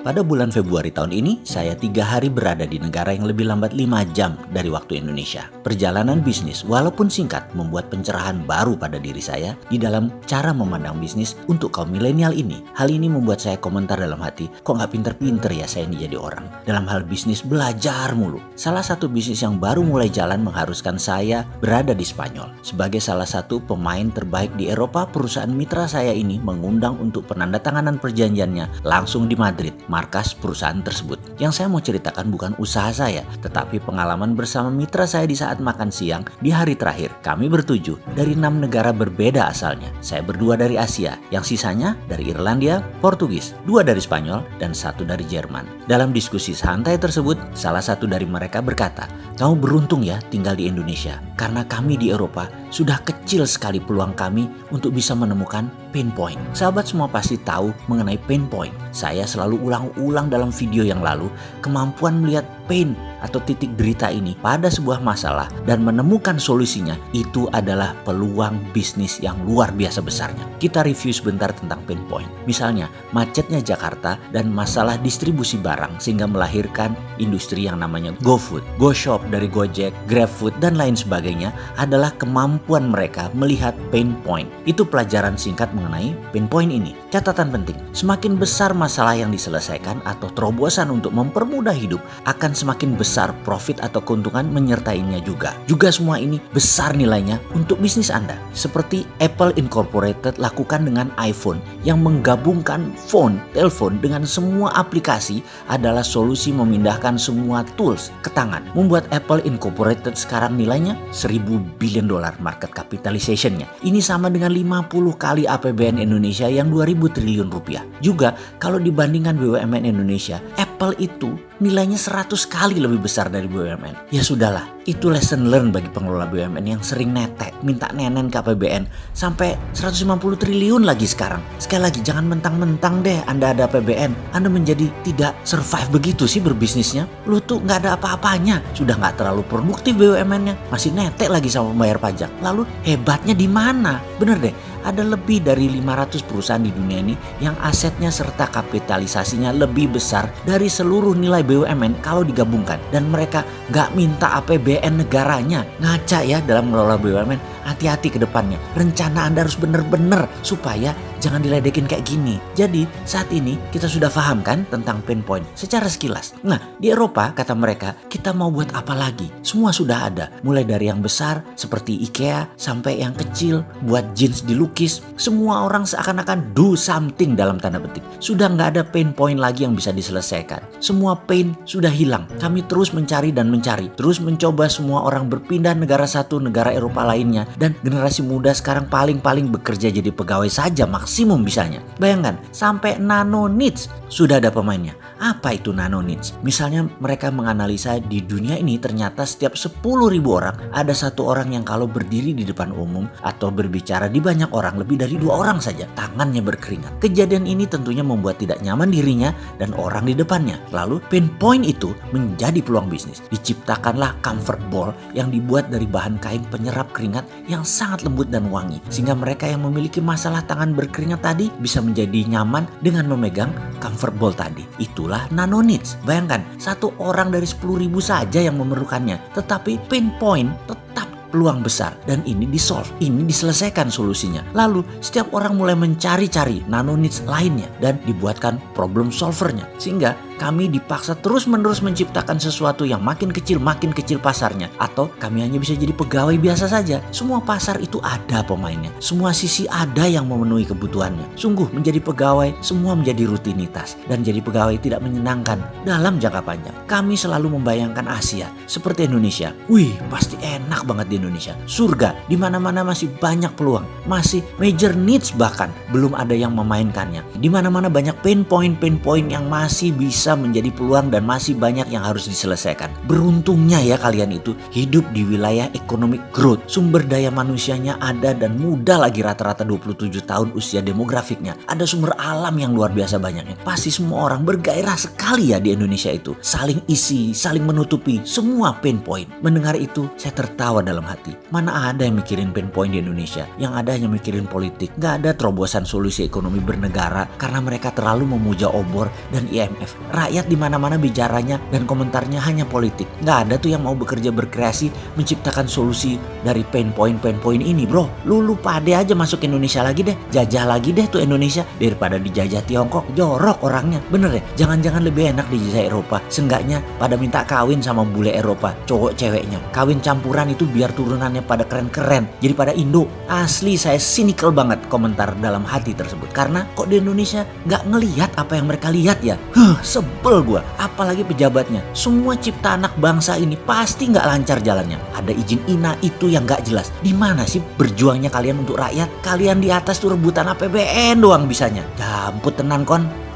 Pada bulan Februari tahun ini, saya 3 hari berada di negara yang lebih lambat 5 jam dari waktu Indonesia. Perjalanan bisnis, walaupun singkat, membuat pencerahan baru pada diri saya di dalam cara memandang bisnis untuk kaum milenial ini. Hal ini membuat saya komentar dalam hati, kok nggak pinter-pinter ya saya ini jadi orang. Dalam hal bisnis, belajar mulu. Salah satu bisnis yang baru mulai jalan mengharuskan saya berada di Spanyol. Sebagai salah satu pemain terbaik di Eropa, perusahaan mitra saya ini mengundang untuk penandatanganan perjanjiannya langsung di Madrid, markas perusahaan tersebut. Yang saya mau ceritakan bukan usaha saya, tetapi pengalaman bersama mitra saya di saat makan siang di hari terakhir. Kami bertujuh dari 6 negara berbeda asalnya. Saya berdua dari Asia, yang sisanya dari Irlandia, Portugis, 2 dari Spanyol, dan 1 dari Jerman. Dalam diskusi santai tersebut, salah satu dari mereka berkata, "Kamu beruntung ya tinggal di Indonesia, karena kami di Eropa sudah kecil sekali peluang kami untuk bisa menemukan pain point." Sahabat semua pasti tahu mengenai pain point. Saya selalu ulang-ulang dalam video yang lalu, kemampuan melihat pain atau titik derita ini pada sebuah masalah dan menemukan solusinya, itu adalah peluang bisnis yang luar biasa besarnya. Kita review sebentar tentang pain point. Misalnya, macetnya Jakarta dan masalah distribusi barang sehingga melahirkan industri yang namanya GoFood, GoShop dari Gojek, GrabFood, dan lain sebagainya adalah kemampuan mereka melihat pain point. Itu pelajaran singkat mengenai pain point ini. Catatan penting, semakin besar masalah yang diselesaikan atau terobosan untuk mempermudah hidup, akan semakin besar profit atau keuntungan menyertainya juga. Juga semua ini besar nilainya untuk bisnis Anda. Seperti Apple Incorporated lakukan dengan iPhone yang menggabungkan telepon dengan semua aplikasi adalah solusi memindahkan semua tools ke tangan. Membuat Apple Incorporated sekarang nilainya $1.000 billion market capitalization-nya. Ini sama dengan 50 kali APBN Indonesia yang 2.000 triliun rupiah. Juga kalau dibandingkan BUMN Indonesia, Apple itu nilainya 100 kali lebih besar dari BUMN. Ya sudahlah, itu lesson learn bagi pengelola BUMN yang sering netek, minta nenen ke APBN sampai 150 triliun lagi sekarang. Sekali lagi, jangan mentang-mentang deh Anda ada APBN, Anda menjadi tidak survive begitu sih berbisnisnya. Lu tuh nggak ada apa-apanya, sudah nggak terlalu produktif BUMN-nya, masih netek lagi sama pembayar pajak. Lalu hebatnya di mana? Bener deh, ada lebih dari 500 perusahaan di dunia ini yang asetnya serta kapitalisasinya lebih besar dari seluruh nilai BUMN kalau digabungkan, dan mereka nggak minta APBN negaranya. Ngaca ya dalam mengelola BUMN. Hati-hati ke depannya. Rencana Anda harus benar-benar supaya jangan diledekin kayak gini. Jadi saat ini kita sudah paham kan tentang pain point secara sekilas. Nah, di Eropa kata mereka, kita mau buat apa lagi? Semua sudah ada. Mulai dari yang besar seperti IKEA sampai yang kecil buat jeans dilukis. Semua orang seakan-akan do something dalam tanda petik. Sudah nggak ada pain point lagi yang bisa diselesaikan. Semua pain sudah hilang. Kami terus mencari dan mencari. Terus mencoba semua orang berpindah negara satu negara Eropa lainnya. Dan generasi muda sekarang paling-paling bekerja jadi pegawai saja maksimum bisanya. Bayangkan, sampai nano niche sudah ada pemainnya. Apa itu nano niche? Misalnya mereka menganalisa di dunia ini ternyata setiap 10.000 orang ada 1 orang yang kalau berdiri di depan umum atau berbicara di banyak orang lebih dari 2 orang saja tangannya berkeringat. Kejadian ini tentunya membuat tidak nyaman dirinya dan orang di depannya. Lalu pain point itu menjadi peluang bisnis. Diciptakanlah comfort ball yang dibuat dari bahan kain penyerap keringat yang sangat lembut dan wangi, sehingga mereka yang memiliki masalah tangan berkeringat tadi bisa menjadi nyaman dengan memegang comfort ball tadi. Itulah nano niche. Bayangkan, 1 orang dari 10.000 saja yang memerlukannya, tetapi pain point tetap peluang besar, dan ini disolve, ini diselesaikan solusinya. Lalu setiap orang mulai mencari-cari nano niche lainnya dan dibuatkan problem solvernya, sehingga kami dipaksa terus-menerus menciptakan sesuatu yang makin kecil pasarnya, atau kami hanya bisa jadi pegawai biasa saja. Semua pasar itu ada pemainnya, semua sisi ada yang memenuhi kebutuhannya. Sungguh menjadi pegawai semua menjadi rutinitas, dan jadi pegawai tidak menyenangkan dalam jangka panjang. Kami selalu membayangkan Asia seperti Indonesia. Wih, pasti enak banget di Indonesia. Surga, di mana-mana masih banyak peluang, masih major needs bahkan belum ada yang memainkannya. Di mana-mana banyak pain point yang masih bisa menjadi peluang dan masih banyak yang harus diselesaikan. Beruntungnya ya kalian itu hidup di wilayah economic growth. Sumber daya manusianya ada dan muda lagi, rata-rata 27 tahun usia demografiknya. Ada sumber alam yang luar biasa banyaknya. Pasti semua orang bergairah sekali ya di Indonesia itu. Saling isi, saling menutupi semua pain point. Mendengar itu saya tertawa dalam hati. Mana ada yang mikirin pain point di Indonesia, yang ada hanya mikirin politik. Gak ada terobosan solusi ekonomi bernegara karena mereka terlalu memuja obor dan IMF. Rakyat di mana-mana bicaranya dan komentarnya hanya politik. Gak ada tuh yang mau bekerja berkreasi menciptakan solusi dari pain point ini, bro. Lu pade aja masuk Indonesia lagi deh, jajah lagi deh tuh Indonesia daripada dijajah Tiongkok. Jorok orangnya, bener ya. Jangan-jangan lebih enak dijajah Eropa. Seenggaknya pada minta kawin sama bule Eropa, cowok ceweknya. Kawin campuran itu biar turunannya pada keren-keren, jadi pada Indo. Asli saya cynical banget komentar dalam hati tersebut. Karena kok di Indonesia gak ngelihat apa yang mereka lihat ya. Sebel gua. Apalagi pejabatnya. Semua cipta anak bangsa ini pasti gak lancar jalannya. Ada izin INA itu yang gak jelas. Di mana sih berjuangnya kalian untuk rakyat? Kalian di atas tuh rebutan APBN doang bisanya. Jamput tenan kon.